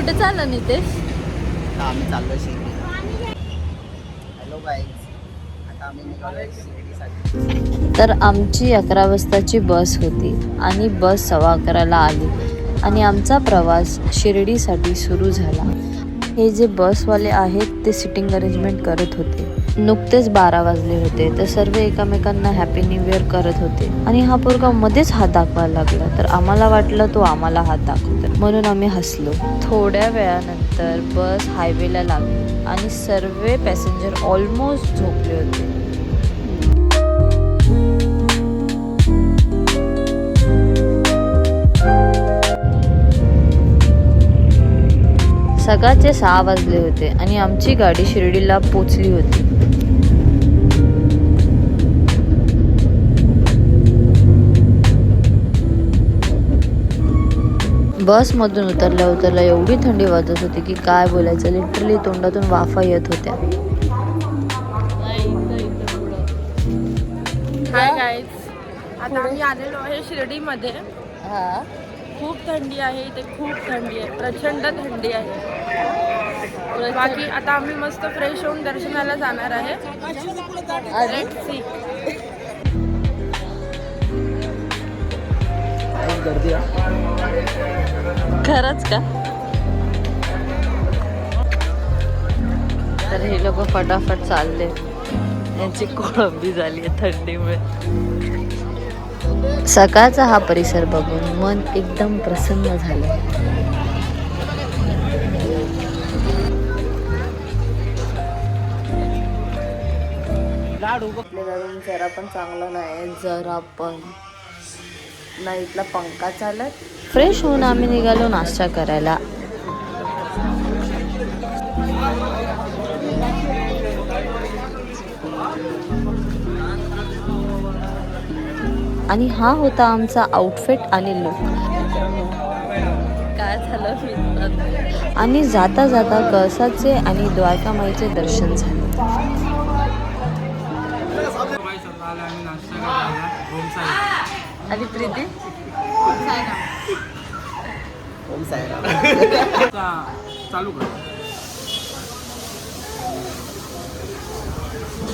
कुठे चालला नितेश? आम्ही चाललोय शिर्डी. हॅलो गाईज, आता आम्ही निघालोय शिर्डीसाठी. तर आमची 11 वाजताची बस होती आणि बस 11:15ला आली आणि आमचा प्रवास शिर्डीसाठी सुरू झाला. हे जे बसवाले आहेत ते सिटिंग अरेंजमेंट करत होते. नुकतेच 12 वाजले होते तर सर्व एकमेकांना हॅपी न्यू इयर करत होते आणि हा पोरगा मध्येच हात दाखवायला लागला. तर आम्हाला वाटलं तो आम्हाला हात दाखवतो म्हणून आम्ही हसलो. थोड्या वेळानंतर बस हायवेला लागली आणि सर्व पॅसेंजर ऑलमोस्ट झोपले होते. सकाळचे 6 वाजले होते आणि आमची गाडी शिर्डीला पोचली होती. बसमधून उतरल्या एवढी थंडी वाजत होती की काय बोलायचं, लिटरली तोंडातून वाफा येत होत्या. हाय गाईज, आता आम्ही आलेलो आहे शिर्डीमध्ये. खूप थंडी आहे इथे, खूप थंडी आहे, प्रचंड थंडी आहे. बाकी आता आम्ही मस्त फ्रेश होऊन दर्शनाला जाणार आहे. Let's see. गर्दी खरंच का? तर हे लोक फटाफट चालले, यांची कोळंबी झाली आहे थंडीमुळे. सकाळचा हा परिसर बघून मन एकदम प्रसन्न झालं. आपल्या घरून जरा पण चांगला नाही, जरा पण नाईटला पंखा चालत. फ्रेश होऊन आम्ही निघालो नाश्ता करायला. आणि हा होता आमचा आउटफिट आणि लुक. काय झालं आणि जाता जाता कळसाचे आणि द्वारकामाईचे दर्शन झाले. आणि प्रीती ओम साईराम. चालू कर.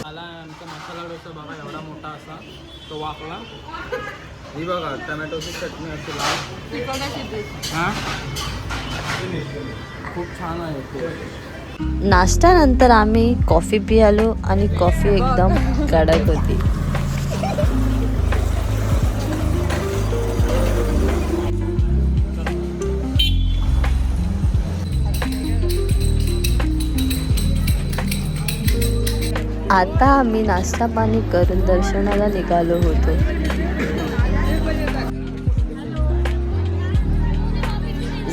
मला आमचा मसाला डोसा बघा, एवढा मोठा असा तो वापला. ही बघा टमॅटोची चटणी असेल. हां, खूप छान आहे ते. नाश्त्यानंतर आम्ही कॉफी पियालो आणि कॉफी एकदम कडक होती. आता आम्ही नाश्ता पाणी करून दर्शनाला निघालो होतो.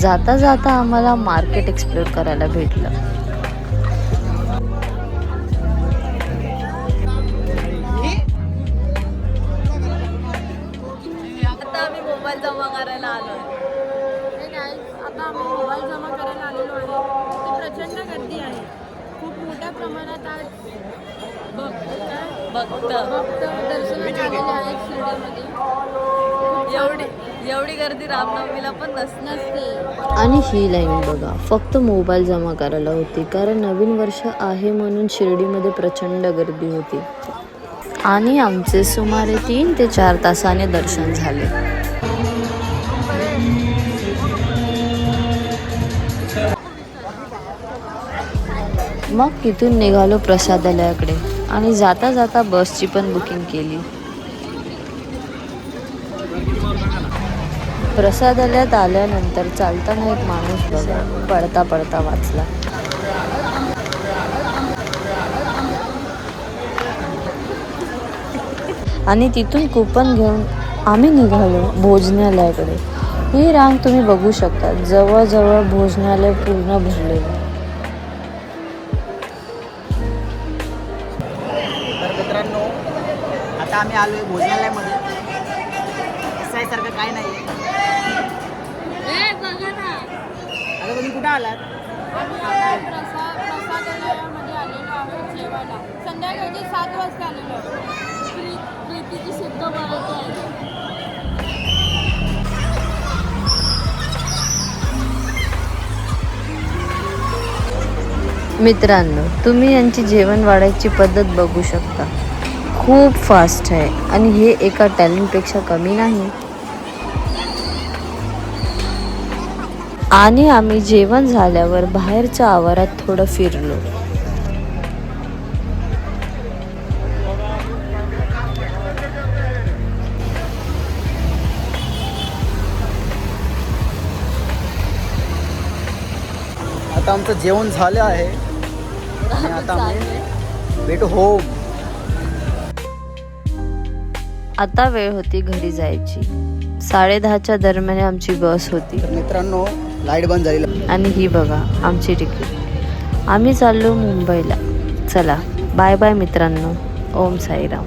जाता जाता आम्हाला मार्केट एक्सप्लोर करायला भेटलं. आता आम्ही मोबाईल जमा करायला आलो. आता आम्ही मोबाईल जमा करायला आलेलो आहे. इथे प्रचंड गर्दी आहे. खूप मोठ्या प्रमाणात आज भक्त दर्शनाला आलेले आहेत शिर्डीमध्ये. एवढी गर्दी रामनवमीला पण नसते. आणि ही लाईन बघा, फक्त मोबाईल जमा करायला होती, कारण नवीन वर्ष आहे म्हणून शिर्डीमध्ये प्रचंड गर्दी होती. आणि आमचे सुमारे 3 ते 4 तासाने दर्शन झाले. मग तिथून निघालो प्रसादालयाकडे आणि जाता जाता बसची पण बुकिंग केली. प्रसादालयात आल्यानंतर चालताना एक माणूस बघा पडता पडता वाचला. आणि तिथून कुपन घेऊन आम्ही निघालो भोजनालयाकडे. ही रांग तुम्ही बघू शकता, जवळजवळ भोजनालय पूर्ण भरलेलं. तर मित्रांनो, आता आम्ही आलोय भोजनालयामध्ये. सारखं काय नाही. आता तुम्ही कुठं आलात? प्रसादालयामध्ये आलेलो आहोत जेवायला. संध्याकाळचे 7 वाजता आलेलो आहोत. प्रीतीची सिद्ध बनवतो आहे. मित्रांनो, तुम्ही यांची जेवण वाढायची पद्धत बघू शकता. खूप फास्ट आहे आणि हे एका टॅलेंटपेक्षा कमी नाही. आणि आम्ही जेवण झाल्यावर बाहेरच्या आवारात थोडं फिरलो. आता आमचं जेवण झालं आहे आणि आता आम्ही भेटू होम. आता वेळ होती घरी जायची. 10:30च्या दरम्यान आमची बस होती. तर मित्रांनो, लाईट बंद झाली आणि ही बघा आमची तिकीट. आम्ही चाललो मुंबईला. चला बाय बाय मित्रांनो. ओम साईराम.